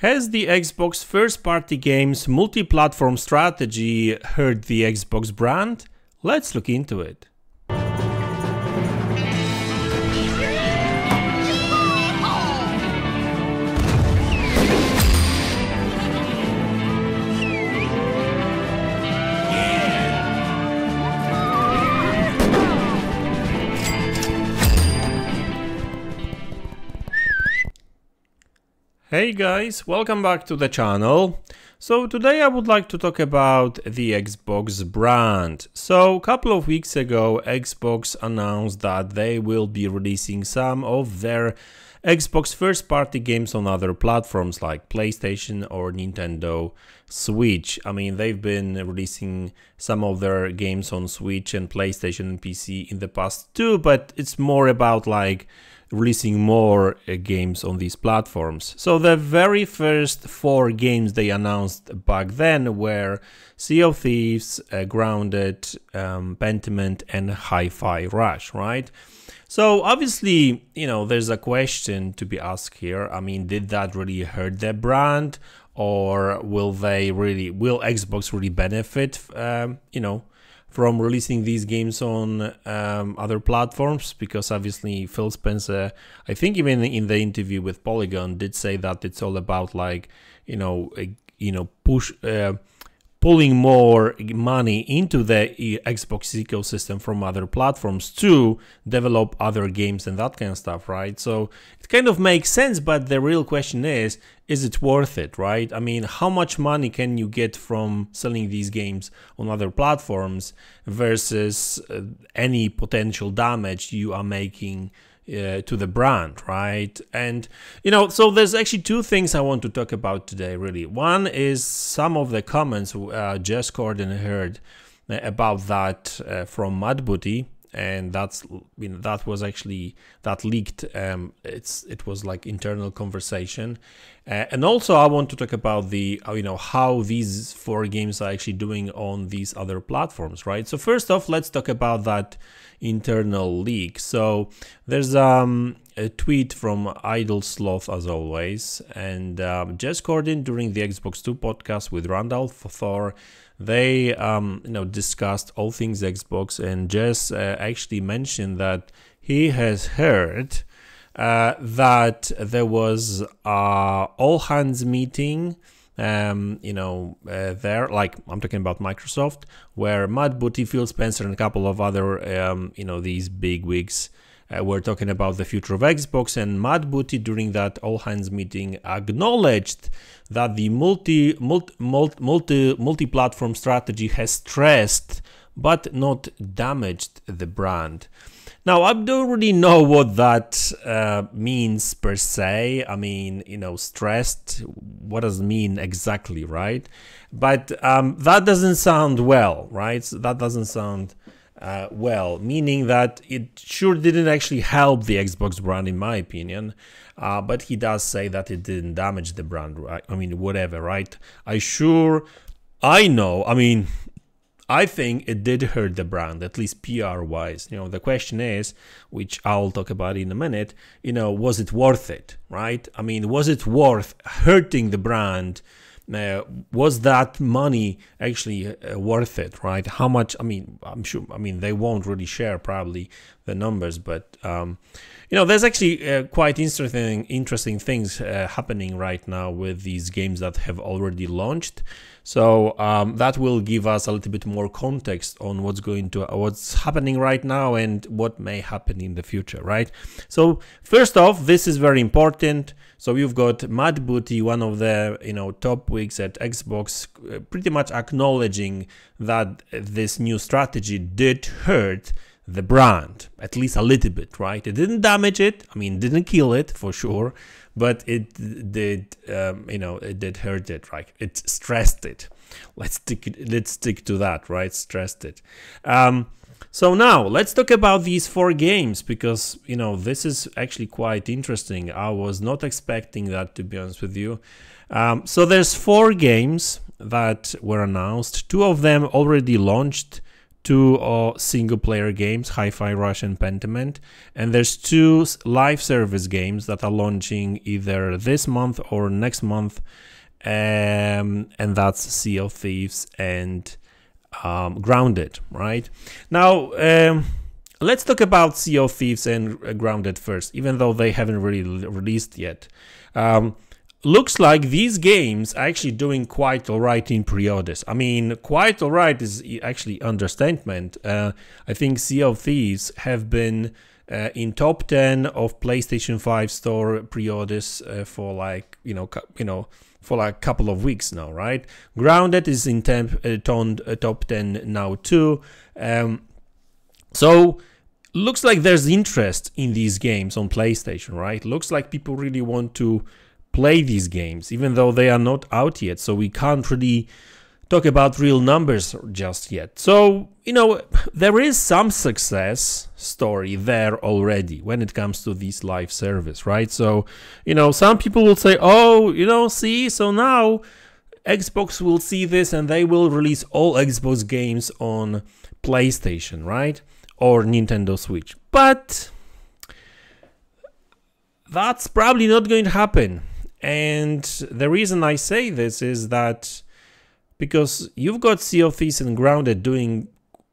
Has the Xbox first-party games multi-platform strategy hurt the Xbox brand? Let's look into it. Hey guys, welcome back to the channel. So today I would like to talk about the Xbox brand. So a couple of weeks ago, Xbox announced that they will be releasing some of their Xbox first-party games on other platforms like PlayStation or Nintendo Switch. I mean, they've been releasing some of their games on Switch and PlayStation and PC in the past too, but it's more about like releasing more games on these platforms. So the very first 4 games they announced back then were Sea of Thieves, Grounded, Pentiment and Hi-Fi Rush, right? So obviously, you know, there's a question to be asked here. I mean, did that really hurt their brand, or will Xbox really benefit, from releasing these games on other platforms? Because obviously Phil Spencer, I think even in the interview with Polygon, did say that it's all about like, pulling more money into the Xbox ecosystem from other platforms to develop other games and that kind of stuff, right? So it kind of makes sense, but the real question is it worth it, right? I mean, how much money can you get from selling these games on other platforms versus any potential damage you are making to the brand, right? And so there's actually 2 things I want to talk about today, really. One is some of the comments Jez Corden heard about that from Matt Booty, and that leaked. It was like internal conversation, and also I want to talk about the how these 4 games are actually doing on these other platforms, right? So first off, let's talk about that internal leak. So there's a tweet from Idle Sloth, as always, and Jez Corden during the Xbox 2 podcast with Randall Thor, they discussed all things Xbox, and Jez actually mentioned that he has heard that there was a all hands meeting there, like I'm talking about Microsoft, where Matt Booty, Phil Spencer and a couple of other these big wigs were talking about the future of Xbox, and Matt Booty during that all hands meeting acknowledged that the multi-platform strategy has stressed but not damaged the brand. Now, I don't really know what that means per se. I mean, stressed, what does it mean exactly, right? But that doesn't sound well, right? So that doesn't sound well, meaning that it sure didn't actually help the Xbox brand, in my opinion. But he does say that it didn't damage the brand, right? I mean, whatever, right? I think it did hurt the brand, at least PR-wise. The question is, which I'll talk about in a minute, was it worth it, right? I mean, was it worth hurting the brand? Was that money actually worth it, right? How much? I mean, I'm sure. I mean, they won't really share probably the numbers, but there's actually quite interesting things happening right now with these games that have already launched. So that will give us a little bit more context on what's happening right now and what may happen in the future, right? So first off, this is very important. So you've got Matt Booty, one of the top wigs at Xbox, pretty much acknowledging that this new strategy did hurt the brand, at least a little bit, right? It didn't damage it. I mean, didn't kill it for sure, but it did, it did hurt it, right? It stressed it. Let's stick to that, right? Stressed it. So now let's talk about these 4 games, because this is actually quite interesting. I was not expecting that, to be honest with you. So there's 4 games that were announced. 2 of them already launched. two single-player games, Hi-Fi Rush and Pentiment, and there's two live service games that are launching either this month or next month, and that's Sea of Thieves and Grounded, right? Now, let's talk about Sea of Thieves and Grounded first, even though they haven't really released yet. Looks like these games are actually doing quite alright in pre-orders. I mean, quite alright is actually understatement. I think Sea of Thieves have been in top 10 of PlayStation 5 store pre-orders for like, for like a couple of weeks now, right? Grounded is in top 10 now too. So looks like there's interest in these games on PlayStation, right? Looks like people really want to play these games, even though they are not out yet. So we can't really talk about real numbers just yet. So, there is some success story there already when it comes to this live service, right? So, some people will say, oh, see, so now Xbox will see this and they will release all Xbox games on PlayStation, right? Or Nintendo Switch. But that's probably not going to happen. And the reason I say this is that because you've got Sea of Thieves and Grounded doing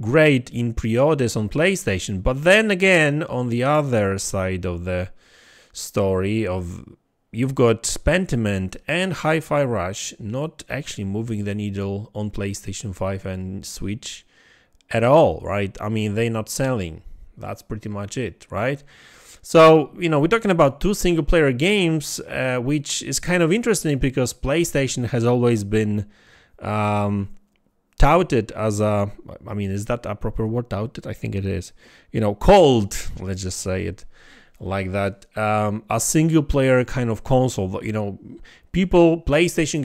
great in pre-orders on PlayStation, but then again, on the other side of the story you've got Pentiment and Hi-Fi Rush not actually moving the needle on PlayStation 5 and Switch at all, right? I mean, they're not selling. That's pretty much it, right? So, we're talking about two single-player games, which is kind of interesting because PlayStation has always been touted as a, I mean, is that a proper word, touted? I think it is. Called, let's just say it like that, a single-player kind of console. PlayStation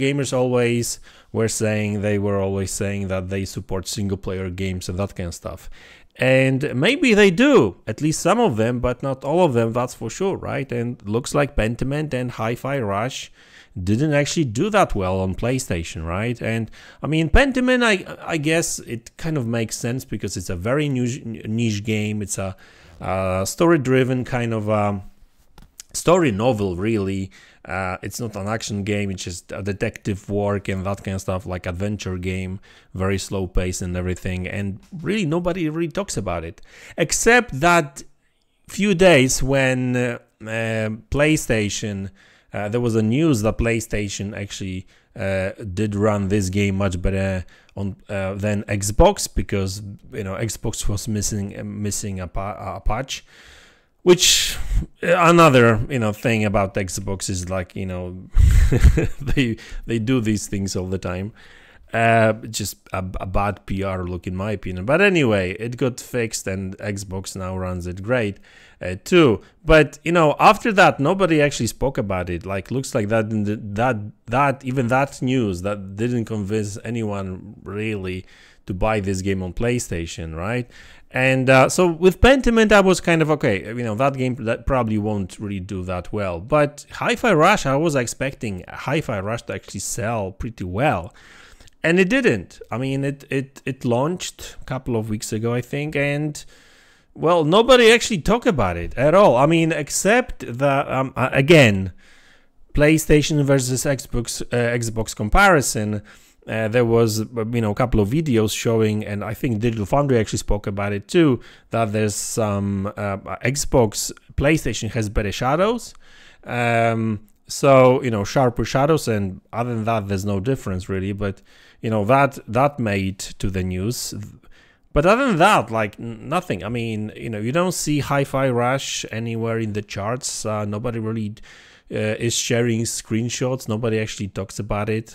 gamers always were always saying that they support single-player games and that kind of stuff. And maybe they do, at least some of them, but not all of them, that's for sure, right? And looks like Pentiment and Hi-Fi Rush didn't actually do that well on PlayStation, right? And I mean, Pentiment, I guess it kind of makes sense because it's a very niche game. It's a story-driven kind of story novel, really. It's not an action game, it's just a detective work and that kind of stuff, like adventure game, very slow pace and everything, and really nobody really talks about it, except that few days when PlayStation, there was a news that PlayStation actually did run this game much better on than Xbox, because Xbox was missing a patch. Which another thing about Xbox is like they do these things all the time. Just a bad PR look in my opinion. But anyway, it got fixed and Xbox now runs it great too. But after that, nobody actually spoke about it. Like, looks like that even that news that didn't convince anyone really to buy this game on PlayStation, right? And so with Pentiment, I was kind of okay. That game that probably won't really do that well. But Hi-Fi Rush, I was expecting Hi-Fi Rush to actually sell pretty well, and it didn't. I mean, it launched a couple of weeks ago, I think, and well, nobody actually talked about it at all. I mean, except that again, PlayStation versus Xbox comparison. There was a couple of videos showing, and I think Digital Foundry actually spoke about it too, that there's some Xbox, PlayStation has better shadows, so sharper shadows, and other than that there's no difference really, but that made to the news. But other than that, like nothing. I mean, you don't see Hi-Fi Rush anywhere in the charts. Nobody really is sharing screenshots. Nobody actually talks about it.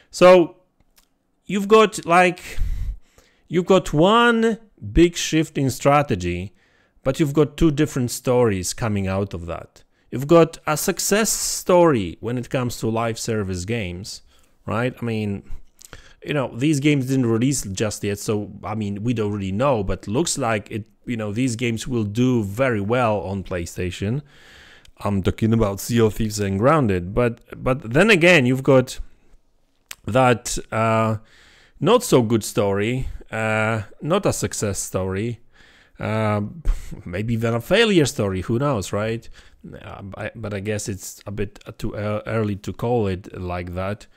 So you've got one big shift in strategy, but you've got two different stories coming out of that. You've got a success story when it comes to live service games, right? I mean, these games didn't release just yet, so I mean, we don't really know, but looks like it. These games will do very well on PlayStation. I'm talking about Sea of Thieves and Grounded, but then again, you've got that not so good story, not a success story, maybe even a failure story, who knows, right? But I guess it's a bit too early to call it like that.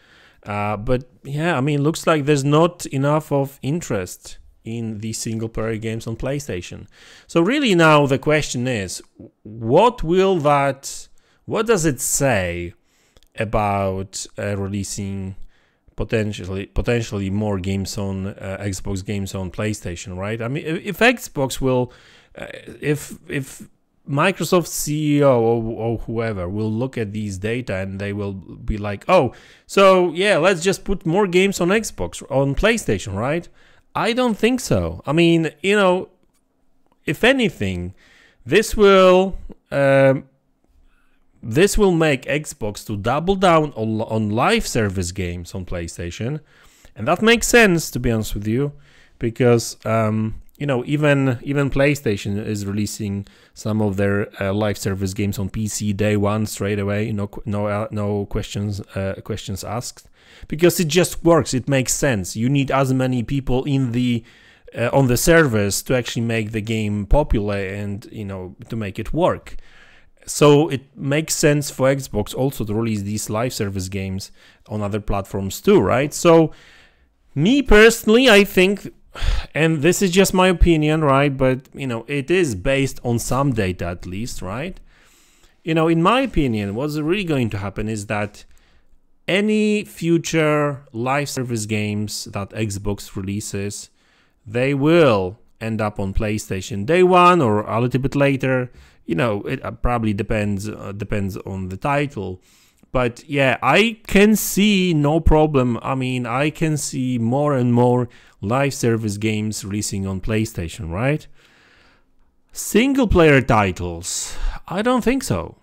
But yeah, I mean, looks like there's not enough of interest in these single player games on PlayStation. So really now the question is, what does it say about releasing potentially more games on Xbox games on PlayStation, right? I mean, if Xbox will, if Microsoft CEO or whoever will look at these data and they will be like, oh, so yeah, let's just put more games on Xbox, on PlayStation, right? I don't think so. I mean, if anything, this will make Xbox to double down on live service games on PlayStation, and that makes sense, to be honest with you, because even PlayStation is releasing some of their live service games on PC day one straight away, no questions asked, because it just works. It makes sense. You need as many people in the on the servers to actually make the game popular and to make it work. So it makes sense for Xbox also to release these live service games on other platforms too, right? So me personally, I think, and this is just my opinion, right? But it is based on some data at least, right? In my opinion, what's really going to happen is that any future live service games that Xbox releases, they will end up on PlayStation day one or a little bit later. It probably depends on the title. But yeah, I can see no problem. I mean, I can see more and more live service games releasing on PlayStation, right? Single player titles, I don't think so.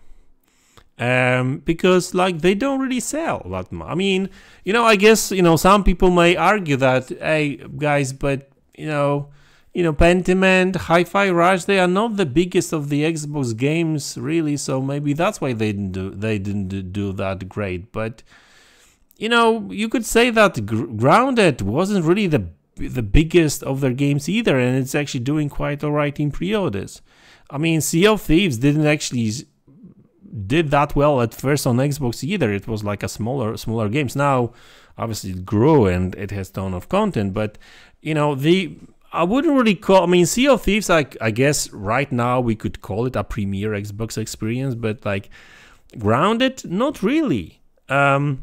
Because they don't really sell that much. I mean, I guess, some people may argue that, hey guys, but Pentiment, Hi-Fi Rush, they are not the biggest of the Xbox games, really. So maybe that's why they didn't do that great. But you could say that Grounded wasn't really the biggest of their games either, and it's actually doing quite alright in pre-orders. I mean, Sea of Thieves didn't actually did that well at first on Xbox either. It was like a smaller games. Now, obviously, it grew and it has a ton of content, but I wouldn't really call. I mean, Sea of Thieves, I guess right now we could call it a premier Xbox experience, but Grounded, not really. And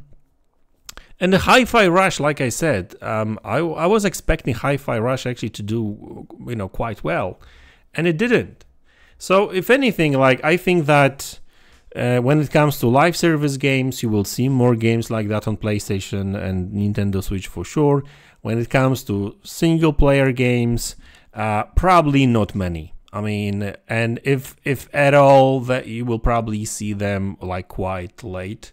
the Hi-Fi Rush, like I said, I was expecting Hi-Fi Rush actually to do quite well, and it didn't. So if anything, I think that when it comes to live service games, you will see more games like that on PlayStation and Nintendo Switch for sure. When it comes to single player games, probably not many. I mean, and if at all, that you will probably see them quite late.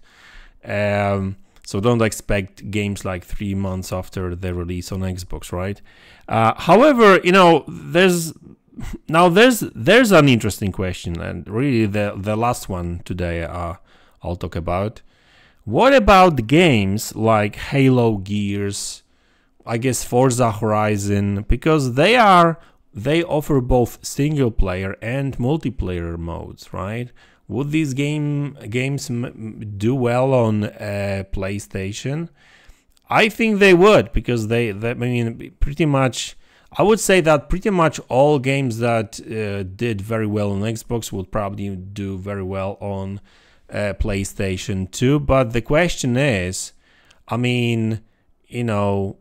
So don't expect games 3 months after their release on Xbox, right? However, there's an interesting question, and really the last one today I'll talk about. What about the games like Halo, Gears, I guess Forza Horizon, because they offer both single player and multiplayer modes, right? Would these games do well on PlayStation? I think they would, because I mean, pretty much, I would say that pretty much all games that did very well on Xbox would probably do very well on PlayStation too. But the question is, I mean, do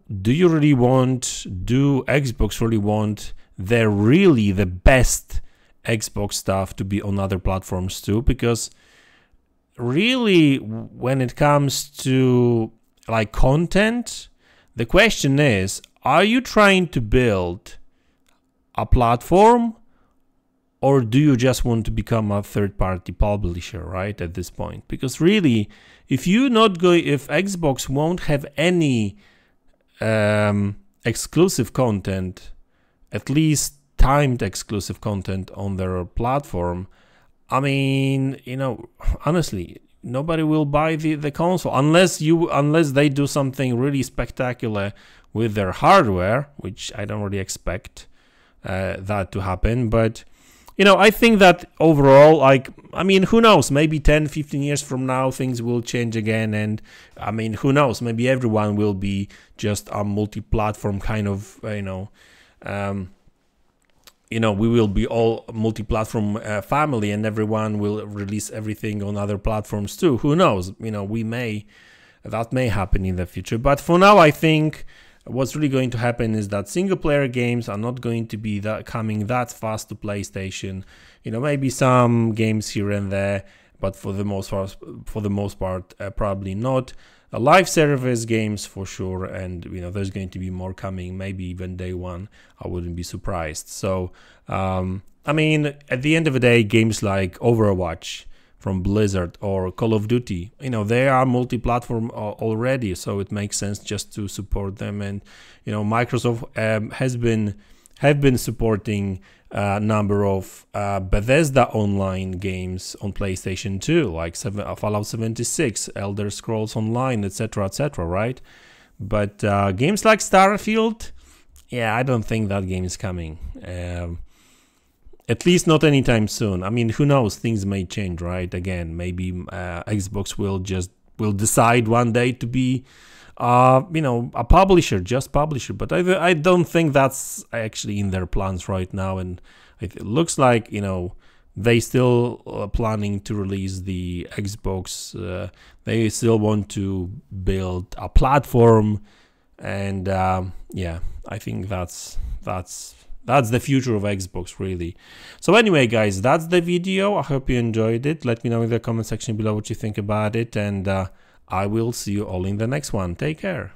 Xbox really want the best Xbox stuff to be on other platforms too? Because really, when it comes to content, the question is, are you trying to build a platform, or do you just want to become a third-party publisher, right, at this point? Because really, if Xbox won't have any exclusive content, at least timed exclusive content on their platform, I mean, honestly, nobody will buy the console unless they do something really spectacular with their hardware, which I don't really expect that to happen. But I think that overall, like, I mean, who knows, maybe 10, 15 years from now, things will change again. And I mean, who knows, maybe everyone will be just a multi-platform kind of, we will be all multi-platform family, and everyone will release everything on other platforms too. Who knows, that may happen in the future. But for now, I think what's really going to happen is that single player games are not going to be coming that fast to PlayStation. Maybe some games here and there, but for the most part, probably not. Live service games for sure, and there's going to be more coming, maybe even day one. I wouldn't be surprised. So I mean, at the end of the day, games like Overwatch from Blizzard or Call of Duty, they are multi-platform already, so it makes sense just to support them. And Microsoft have been supporting a number of Bethesda online games on PlayStation 2, like Fallout 76, Elder Scrolls Online, etc., right? But games like Starfield, yeah, I don't think that game is coming. At least not anytime soon. I mean, who knows? Things may change, right? Again, maybe Xbox will decide one day to be, a publisher, just publisher. But I don't think that's actually in their plans right now. And it looks like they still planning to release the Xbox. They still want to build a platform, and yeah, I think that's the future of Xbox, really. So anyway, guys, that's the video. I hope you enjoyed it. Let me know in the comment section below what you think about it, and I will see you all in the next one. Take care.